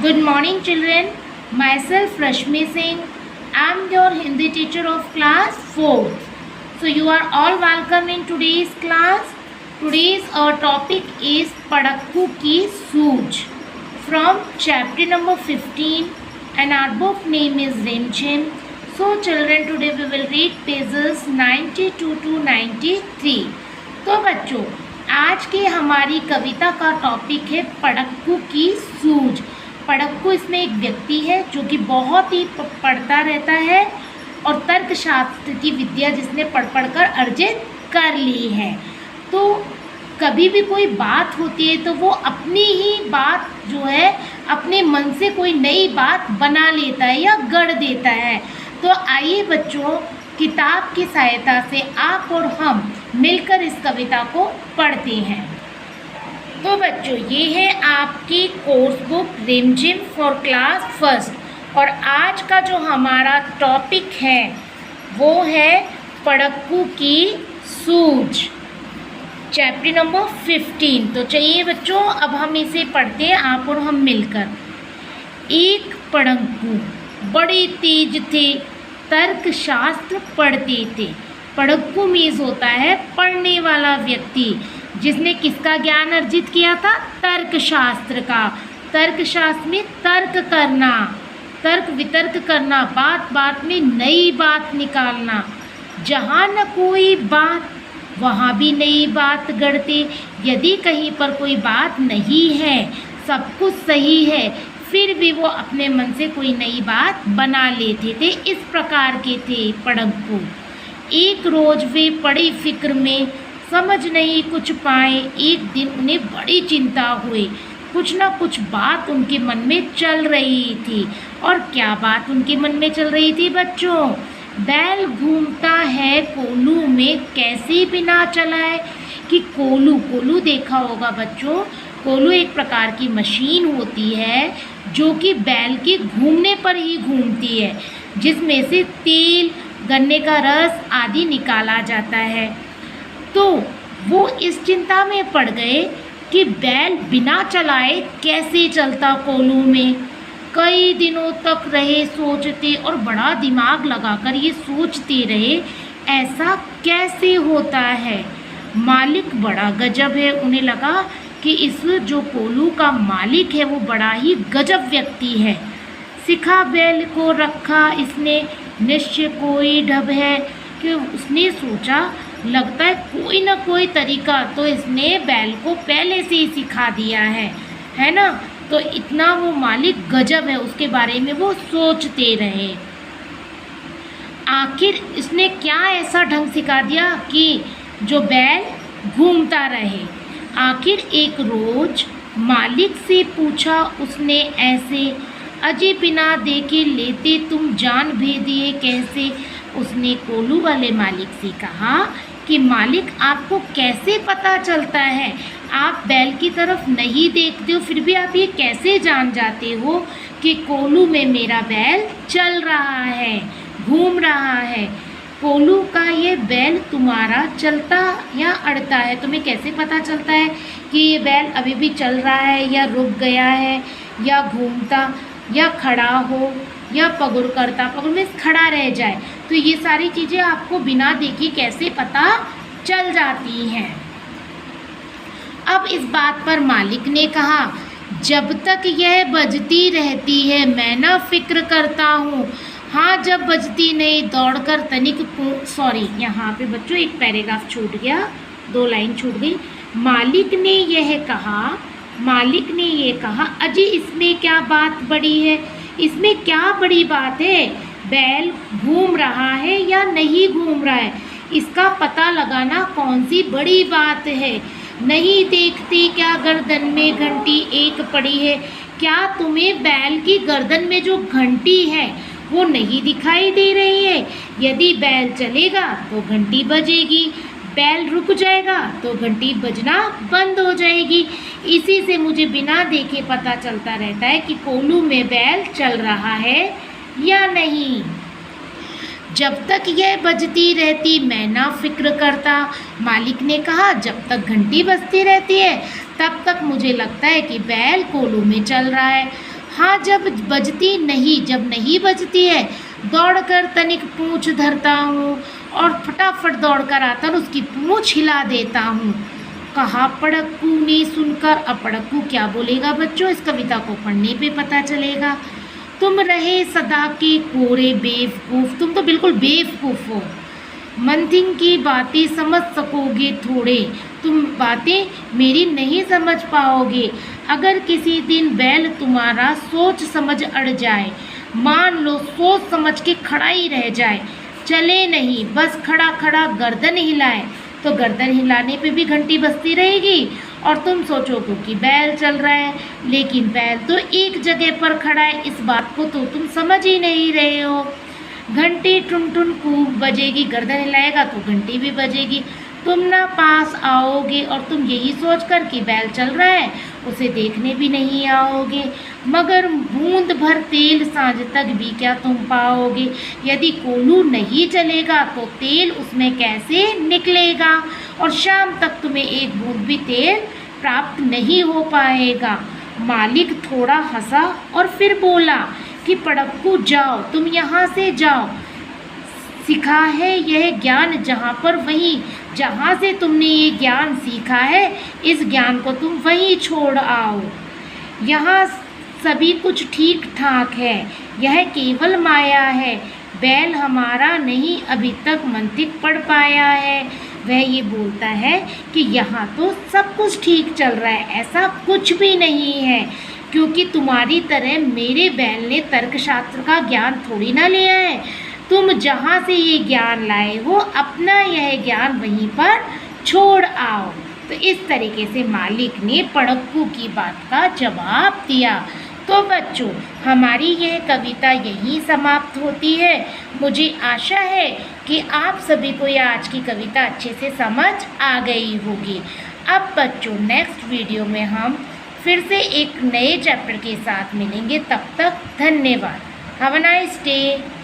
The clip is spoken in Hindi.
Good morning children. Myself Rashmi Singh. I am your Hindi teacher of class 4th. So you are all welcome in today's class. Today's our topic is Padakku Ki Sooj from chapter number 15 and our book name is Rimjim. So children, today we will read pages 92 to 93. तो बच्चों, आज की हमारी कविता का टॉपिक है पड़क्कू की सूझ। पड़क्कू इसमें एक व्यक्ति है जो कि बहुत ही पढ़ता रहता है और तर्कशास्त्र की विद्या जिसने पढ़ कर अर्जित कर ली है। तो कभी भी कोई बात होती है तो वो अपनी ही बात जो है अपने मन से कोई नई बात बना लेता है या गढ़ देता है। तो आइए बच्चों, किताब की सहायता से आप और हम मिलकर इस कविता को पढ़ते हैं। तो बच्चों, ये है आपकी कोर्स बुक रिमझिम फॉर क्लास फर्स्ट और आज का जो हमारा टॉपिक है वो है पड़क्कू की सूझ, चैप्टर नंबर 15। तो चलिए बच्चों, अब हम इसे पढ़ते हैं आप और हम मिलकर। एक पड़क्कू बड़े तेज थे, तर्कशास्त्र पढ़ते थे। पड़क्कू मीन्स होता है पढ़ने वाला व्यक्ति जिसने किसका ज्ञान अर्जित किया था? तर्कशास्त्र का। तर्कशास्त्र में तर्क करना, तर्क वितर्क करना, बात बात में नई बात निकालना। जहाँ न कोई बात वहाँ भी नई बात गढ़ते। यदि कहीं पर कोई बात नहीं है, सब कुछ सही है, फिर भी वो अपने मन से कोई नई बात बना लेते थे। इस प्रकार के थे पड़क्कू। एक रोज़ वे पड़ी फिक्र में, समझ नहीं कुछ पाए। एक दिन उन्हें बड़ी चिंता हुई। कुछ ना कुछ बात उनके मन में चल रही थी। और क्या बात उनके मन में चल रही थी बच्चों? बैल घूमता है कोलू में, कैसे बिना चलाए। कि कोलू देखा होगा बच्चों। कोलू एक प्रकार की मशीन होती है जो कि बैल के घूमने पर ही घूमती है, जिसमें से तेल, गन्ने का रस आदि निकाला जाता है। तो वो इस चिंता में पड़ गए कि बैल बिना चलाए कैसे चलता कोलू में। कई दिनों तक रहे सोचते और बड़ा दिमाग लगाकर ये सोचते रहे, ऐसा कैसे होता है। मालिक बड़ा गजब है। उन्हें लगा कि इस जो कोलू का मालिक है वो बड़ा ही गजब व्यक्ति है। सिखा बैल को रखा इसने, निश्चय कोई ढब है। कि उसने सोचा, लगता है कोई ना कोई तरीका तो इसने बैल को पहले से ही सिखा दिया है ना। तो इतना वो मालिक गजब है, उसके बारे में वो सोचते रहे। आखिर इसने क्या ऐसा ढंग सिखा दिया कि जो बैल घूमता रहे। आखिर एक रोज मालिक से पूछा उसने ऐसे, अजय बिना देखे लेते तुम जान भेदिए कैसे। उसने कोलू वाले मालिक से कहा कि मालिक, आपको कैसे पता चलता है? आप बैल की तरफ नहीं देखते हो, फिर भी आप ये कैसे जान जाते हो कि कोलू में मेरा बैल चल रहा है, घूम रहा है। कोलू का ये बैल तुम्हारा चलता या अड़ता है? तुम्हें कैसे पता चलता है कि ये बैल अभी भी चल रहा है या रुक गया है या घूमता या खड़ा हो या पगुर करता, पगुर में खड़ा रह जाए। तो ये सारी चीज़ें आपको बिना देखे कैसे पता चल जाती हैं। अब इस बात पर मालिक ने कहा, जब तक यह बजती रहती है मैं ना फिक्र करता हूँ। हाँ, जब बजती नहीं दौड़कर तनिक सॉरी, यहाँ पे बच्चों एक पैराग्राफ छूट गया, 2 लाइन छूट गई। मालिक ने ये कहा, अजी इसमें क्या बात बड़ी है? इसमें क्या बड़ी बात है? बैल घूम रहा है या नहीं घूम रहा है, इसका पता लगाना कौन सी बड़ी बात है। नहीं देखते क्या गर्दन में घंटी एक पड़ी है? क्या तुम्हें बैल की गर्दन में जो घंटी है वो नहीं दिखाई दे रही है? यदि बैल चलेगा तो घंटी बजेगी, बैल रुक जाएगा तो घंटी बजना बंद हो जाएगी। इसी से मुझे बिना देखे पता चलता रहता है कि कोलू में बैल चल रहा है या नहीं। जब तक यह बजती रहती मैं ना फिक्र करता। मालिक ने कहा, जब तक घंटी बजती रहती है तब तक मुझे लगता है कि बैल कोलू में चल रहा है। हाँ जब नहीं बजती है, दौड़कर तनिक पूँछ धरता हूँ और फटाफट दौड़कर आता और उसकी पूँछ हिला देता हूँ। कहा पड़क्कू ने सुनकर। अब पड़क्कू क्या बोलेगा बच्चों, इस कविता को पढ़ने पे पता चलेगा। तुम रहे सदा के कोरे बेवकूफ़, तुम तो बिल्कुल बेवकूफ़ हो। मंथिंग की बातें समझ सकोगे थोड़े, तुम बातें मेरी नहीं समझ पाओगे। अगर किसी दिन बैल तुम्हारा सोच समझ अड़ जाए, मान लो सोच समझ के खड़ा ही रह जाए, चले नहीं बस खड़ा खड़ा गर्दन हिलाए, तो गर्दन हिलाने पे भी घंटी बजती रहेगी और तुम सोचोगे कि बैल चल रहा है, लेकिन बैल तो एक जगह पर खड़ा है, इस बात को तो तुम समझ ही नहीं रहे हो। घंटी टुन टुन खूब बजेगी, गर्दन हिलाएगा तो घंटी भी बजेगी, तुम ना पास आओगे और तुम यही सोचकर कि बैल चल रहा है उसे देखने भी नहीं आओगे। मगर बूंद भर तेल सांझ तक भी क्या तुम पाओगे, यदि कोल्हू नहीं चलेगा तो तेल उसमें कैसे निकलेगा, और शाम तक तुम्हें एक बूंद भी तेल प्राप्त नहीं हो पाएगा। मालिक थोड़ा हंसा और फिर बोला कि पड़क्कू जाओ, तुम यहाँ से जाओ, सीखा है यह ज्ञान जहाँ पर वहीं, जहाँ से तुमने ये ज्ञान सीखा है इस ज्ञान को तुम वहीं छोड़ आओ। यहाँ सभी कुछ ठीक ठाक है, यह केवल माया है, बैल हमारा नहीं अभी तक मंतिक पढ़ पाया है। वह ये बोलता है कि यहाँ तो सब कुछ ठीक चल रहा है, ऐसा कुछ भी नहीं है, क्योंकि तुम्हारी तरह मेरे बैल ने तर्कशास्त्र का ज्ञान थोड़ी ना लिया है। तुम जहाँ से ये ज्ञान लाए हो अपना यह ज्ञान वहीं पर छोड़ आओ। तो इस तरीके से मालिक ने पड़क्कू की बात का जवाब दिया। तो बच्चों, हमारी यह कविता यहीं समाप्त होती है। मुझे आशा है कि आप सभी को यह आज की कविता अच्छे से समझ आ गई होगी। अब बच्चों, नेक्स्ट वीडियो में हम फिर से एक नए चैप्टर के साथ मिलेंगे। तब तक धन्यवाद। Have a nice day.